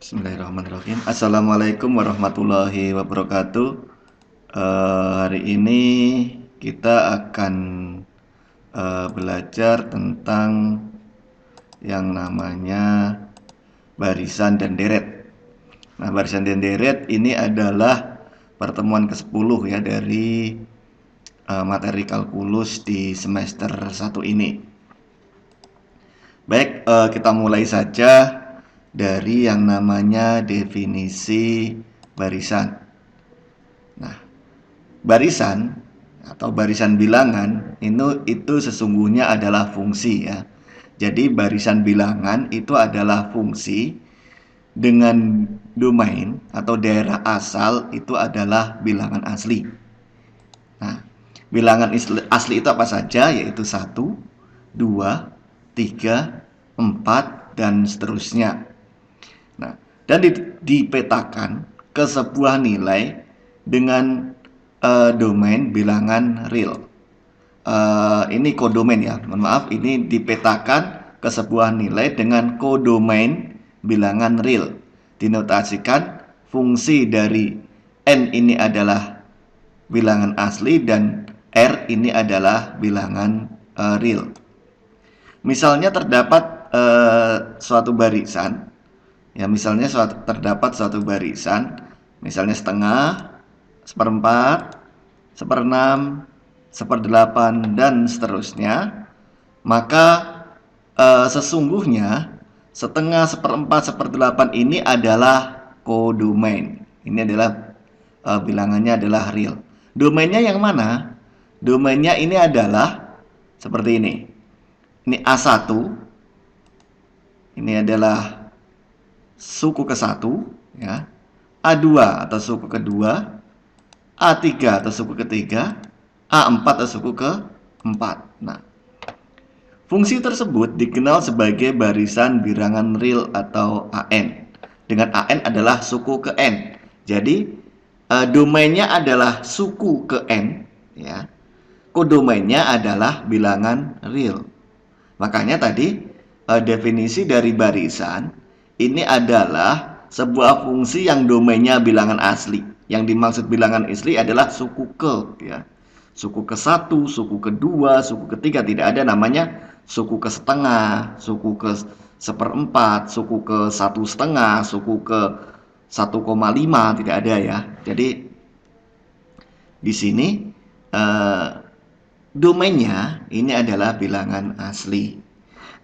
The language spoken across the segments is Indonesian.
Bismillahirrahmanirrahim. Assalamualaikum warahmatullahi wabarakatuh. Hari ini kita akan belajar tentang yang namanya barisan dan deret. Nah, barisan dan deret ini adalah pertemuan ke-10 ya dari materi kalkulus di semester 1 ini. Baik, kita mulai saja dari yang namanya definisi barisan. Nah, barisan atau barisan bilangan itu sesungguhnya adalah fungsi ya. Jadi barisan bilangan itu adalah fungsi dengan domain atau daerah asal itu adalah bilangan asli. Nah, bilangan asli itu apa saja? Yaitu 1, 2, 3, 4, dan seterusnya. Nah, dan dipetakan ke sebuah nilai dengan domain bilangan real. Ini kodomain ya, mohon maaf, ini dipetakan ke sebuah nilai dengan kodomain bilangan real. Dinotasikan fungsi dari n ini adalah bilangan asli dan r ini adalah bilangan real. Misalnya terdapat suatu barisan, ya misalnya terdapat suatu barisan, misalnya setengah, seperempat, seperenam, seperdelapan, dan seterusnya, maka sesungguhnya setengah, seperempat, seperdelapan ini adalah kodomain. Ini adalah bilangannya adalah real. Domainnya yang mana? Domainnya ini adalah seperti ini. Ini A1, ini adalah suku ke-1 ya. A2 atau suku kedua, A3 atau suku ketiga, A4 atau suku keempat. Nah, fungsi tersebut dikenal sebagai barisan bilangan real atau AN. Dengan AN adalah suku ke N. Jadi domainnya adalah suku ke N ya. Kodomainnya adalah bilangan real. Makanya tadi definisi dari barisan ini adalah sebuah fungsi yang domainnya bilangan asli. Yang dimaksud bilangan asli adalah suku ke ya. Suku ke-1, suku kedua, suku ketiga, tidak ada namanya suku ke setengah, suku ke seperempat, suku ke 1,5, suku ke 1,5, tidak ada ya. Jadi di sini domainnya ini adalah bilangan asli.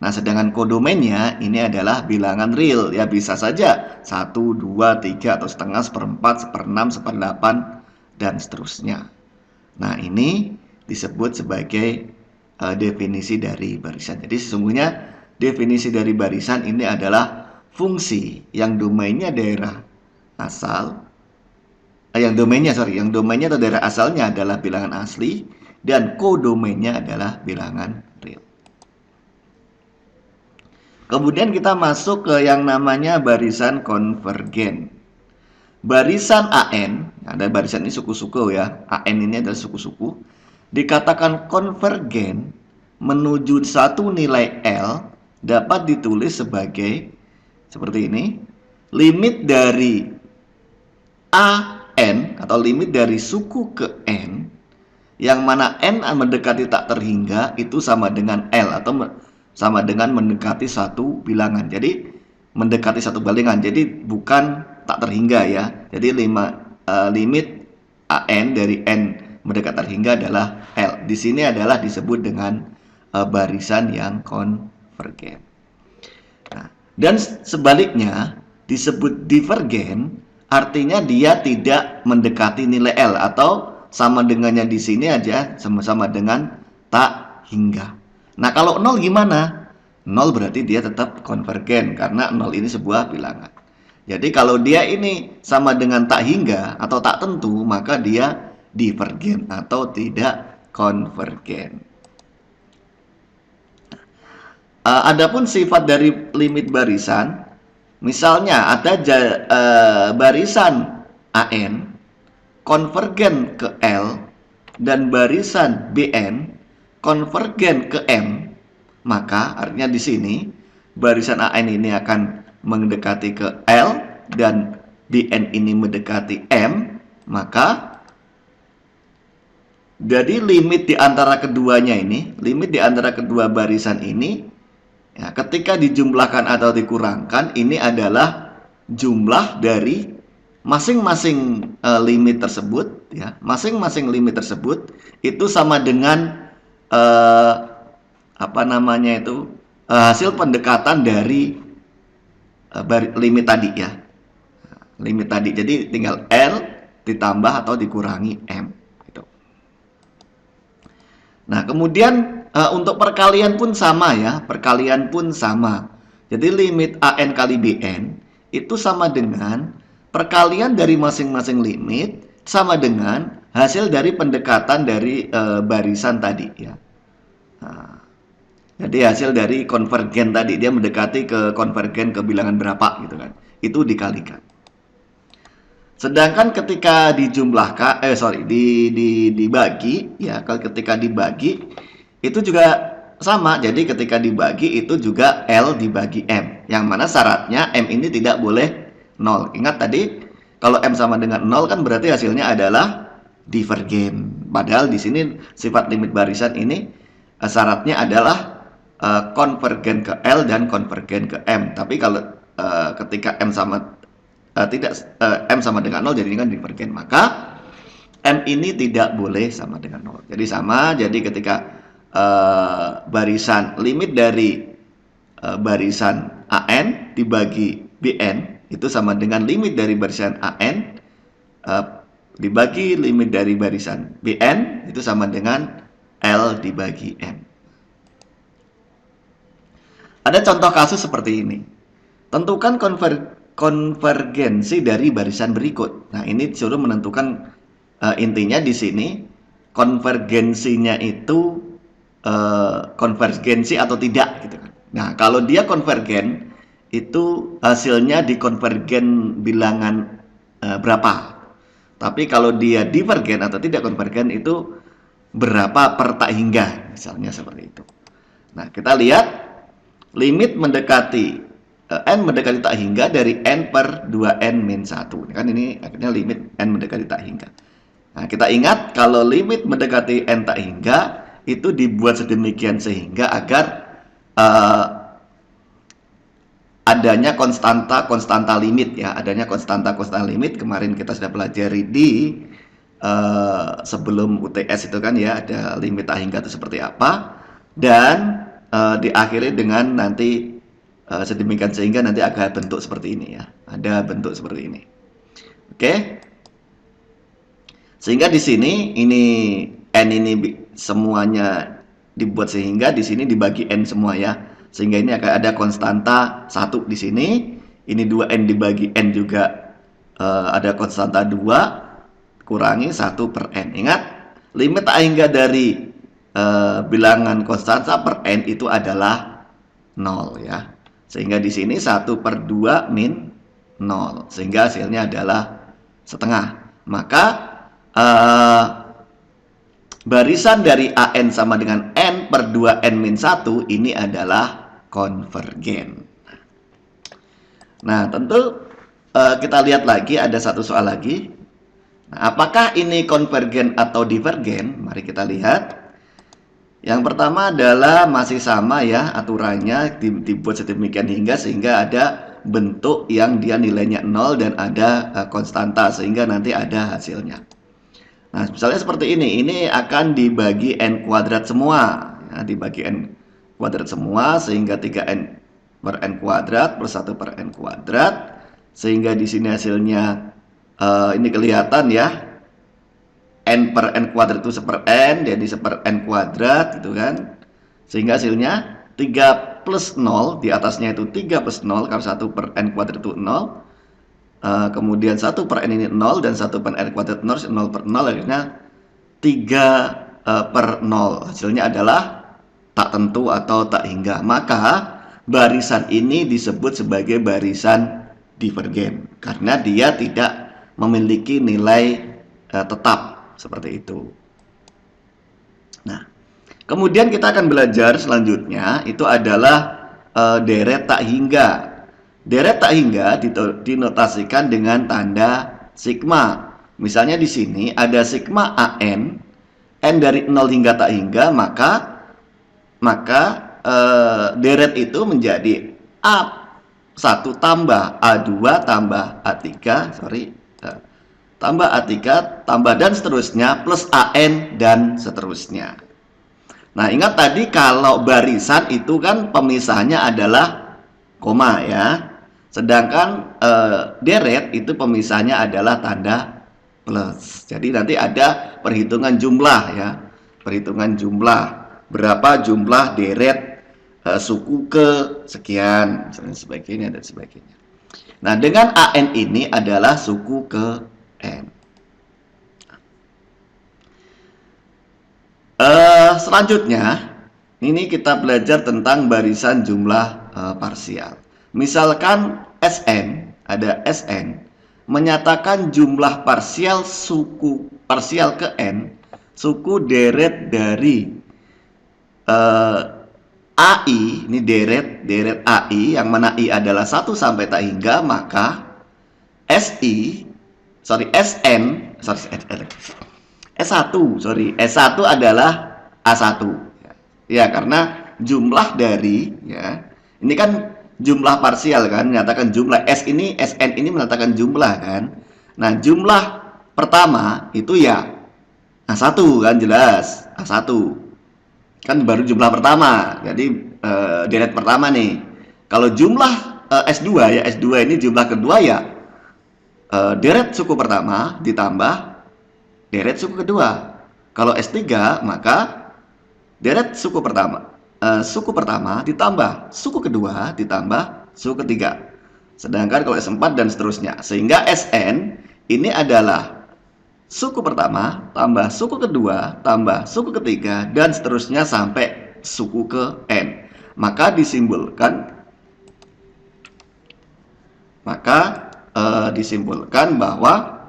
Nah, sedangkan kodomainnya ini adalah bilangan real. Ya bisa saja 1, 2, 3 atau setengah, seperempat, seperenam, seperdelapan, dan seterusnya. Nah, ini disebut sebagai definisi dari barisan. Jadi sesungguhnya definisi dari barisan ini adalah fungsi yang domainnya daerah asal, yang domainnya atau daerah asalnya adalah bilangan asli dan kodomainnya adalah bilangan real. Kemudian kita masuk ke yang namanya barisan konvergen. Barisan AN, ada barisan ini suku-suku ya, AN ini adalah suku-suku, dikatakan konvergen menuju satu nilai L dapat ditulis sebagai seperti ini. Limit dari AN atau limit dari suku ke N, yang mana N mendekati tak terhingga itu sama dengan L atau sama dengan mendekati satu bilangan. Jadi mendekati satu bilangan, jadi bukan tak terhingga ya. Jadi limit AN dari N mendekat terhingga adalah L. Di sini adalah disebut dengan barisan yang konvergen. Nah, dan sebaliknya disebut divergen, artinya dia tidak mendekati nilai L atau sama dengannya di sini aja sama-sama dengan tak hingga. Nah, kalau 0 gimana? 0 berarti dia tetap konvergen karena 0 ini sebuah bilangan. Jadi kalau dia ini sama dengan tak hingga atau tak tentu, maka dia divergen atau tidak konvergen. Adapun sifat dari limit barisan, misalnya ada barisan AN konvergen ke L dan barisan BN konvergen ke M, maka artinya di sini barisan AN ini akan mendekati ke L dan Bn ini mendekati M, maka jadi limit di antara keduanya ini, limit di antara kedua barisan ini, ya, ketika dijumlahkan atau dikurangkan, ini adalah jumlah dari masing-masing limit tersebut, ya, masing-masing limit tersebut itu sama dengan apa namanya itu hasil pendekatan dari limit tadi, ya, limit tadi. Jadi tinggal L ditambah atau dikurangi M. Gitu. Nah, kemudian untuk perkalian pun sama, ya, perkalian pun sama. Jadi limit AN kali BN itu sama dengan perkalian dari masing-masing limit sama dengan hasil dari pendekatan dari barisan tadi, ya. Nah, jadi hasil dari konvergen tadi, dia mendekati ke konvergen ke bilangan berapa gitu kan. Itu dikalikan. Sedangkan ketika dijumlahkan, dibagi, ya, ketika dibagi itu juga sama. Jadi ketika dibagi itu juga L dibagi M. Yang mana syaratnya M ini tidak boleh 0. Ingat tadi kalau M sama dengan 0 kan berarti hasilnya adalah divergen. Padahal di sini sifat limit barisan ini syaratnya adalah konvergen ke L dan konvergen ke M. Tapi kalau ketika M sama M sama dengan 0, jadi ini kan divergen, maka M ini tidak boleh sama dengan 0. Jadi sama, jadi ketika barisan limit dari barisan AN dibagi BN itu sama dengan limit dari barisan AN dibagi limit dari barisan BN itu sama dengan L dibagi M. Ada contoh kasus seperti ini. Tentukan konvergensi dari barisan berikut. Nah, ini disuruh menentukan intinya di sini konvergensinya itu konvergensi atau tidak gitu kan. Nah, kalau dia konvergen itu hasilnya di konvergen bilangan berapa. Tapi kalau dia divergen atau tidak konvergen itu berapa per tak hingga, misalnya seperti itu. Nah, kita lihat limit mendekati N mendekati tak hingga dari N per 2N min 1. Kan ini akhirnya limit N mendekati tak hingga. Nah, kita ingat kalau limit mendekati N tak hingga itu dibuat sedemikian sehingga agar adanya konstanta limit, ya, adanya konstanta limit. Kemarin kita sudah pelajari di sebelum UTS itu kan, ya, ada limit tak hingga itu seperti apa, dan diakhiri dengan nanti sedemikian sehingga nanti agak bentuk seperti ini, ya, ada bentuk seperti ini. Oke, sehingga di sini ini N ini semuanya dibuat sehingga di sini dibagi N semua, ya, sehingga ini akan ada konstanta 1 di sini. Ini 2N dibagi N juga ada konstanta 2 kurangi 1 per N. Ingat, limit tak hingga dari bilangan konstanta per N itu adalah 0, ya. Sehingga di sini 1 per 2 min 0. Sehingga hasilnya adalah setengah. Maka barisan dari AN sama dengan N per 2N min 1 ini adalah konvergen. Nah, tentu kita lihat lagi, ada satu soal lagi. Nah, apakah ini konvergen atau divergen? Mari kita lihat. Yang pertama adalah masih sama, ya, aturannya dibuat sedemikian hingga sehingga ada bentuk yang dia nilainya 0 dan ada konstanta sehingga nanti ada hasilnya. Nah, misalnya seperti ini akan dibagi N kuadrat semua, ya, dibagi N kuadrat semua sehingga 3N per N kuadrat plus 1 per N kuadrat, sehingga di sini hasilnya ini kelihatan, ya, N per N kuadrat itu 1 per N, jadi 1 per N kuadrat gitu kan, sehingga hasilnya 3 plus 0, di atasnya itu 3 plus 0 kalau 1 per N kuadrat itu 0, kemudian 1 per N ini 0 dan 1 per N kuadrat 0 per 0, akhirnya 3 per 0, hasilnya adalah tak tentu atau tak hingga. Maka barisan ini disebut sebagai barisan divergen karena dia tidak memiliki nilai tetap seperti itu. Nah, kemudian kita akan belajar selanjutnya itu adalah deret tak hingga. Deret tak hingga dinotasikan dengan tanda sigma. Misalnya di sini ada sigma AN, N dari 0 hingga tak hingga, maka deret itu menjadi A1 tambah A2 tambah A3, tambah A3 tambah dan seterusnya plus AN dan seterusnya. Nah, ingat tadi kalau barisan itu kan pemisahannya adalah koma ya. Sedangkan deret itu pemisahannya adalah tanda plus. Jadi nanti ada perhitungan jumlah ya. Perhitungan jumlah. Berapa jumlah deret suku ke sekian, dan sebagainya dan sebagainya. Nah, dengan AN ini adalah suku ke N. Selanjutnya, ini kita belajar tentang barisan jumlah parsial. Misalkan Sn, ada Sn, menyatakan jumlah parsial suku parsial ke N, suku deret dari AI, ini deret AI, yang mana I adalah 1 sampai tak hingga, maka S1 adalah A1. Ya, karena jumlah dari ya. Ini kan jumlah parsial kan, menyatakan jumlah Sn ini menatakan jumlah kan. Nah, jumlah pertama itu ya A1 kan, jelas A1. Kan baru jumlah pertama. Jadi deret pertama nih. Kalau jumlah S2 ya, S2 ini jumlah kedua ya deret suku pertama ditambah deret suku kedua. Kalau S3 maka deret suku pertama ditambah suku kedua ditambah suku ketiga. Sedangkan kalau S4 dan seterusnya. Sehingga Sn ini adalah suku pertama tambah suku kedua tambah suku ketiga dan seterusnya sampai suku ke N. Maka disimpulkan bahwa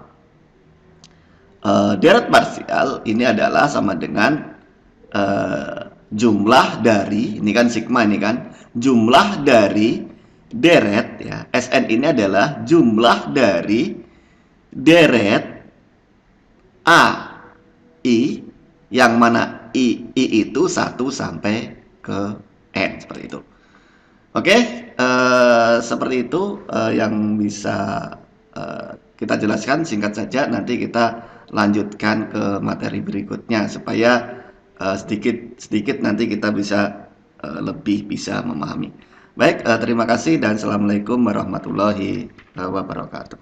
deret parsial ini adalah sama dengan jumlah dari, ini kan sigma ini kan, jumlah dari deret ya, Sn ini adalah jumlah dari deret AI, yang mana I itu 1 sampai ke N, seperti itu. Oke, seperti itu yang bisa kita jelaskan singkat saja. Nanti kita lanjutkan ke materi berikutnya supaya sedikit nanti kita bisa lebih bisa memahami. Baik, terima kasih dan assalamualaikum warahmatullahi wabarakatuh.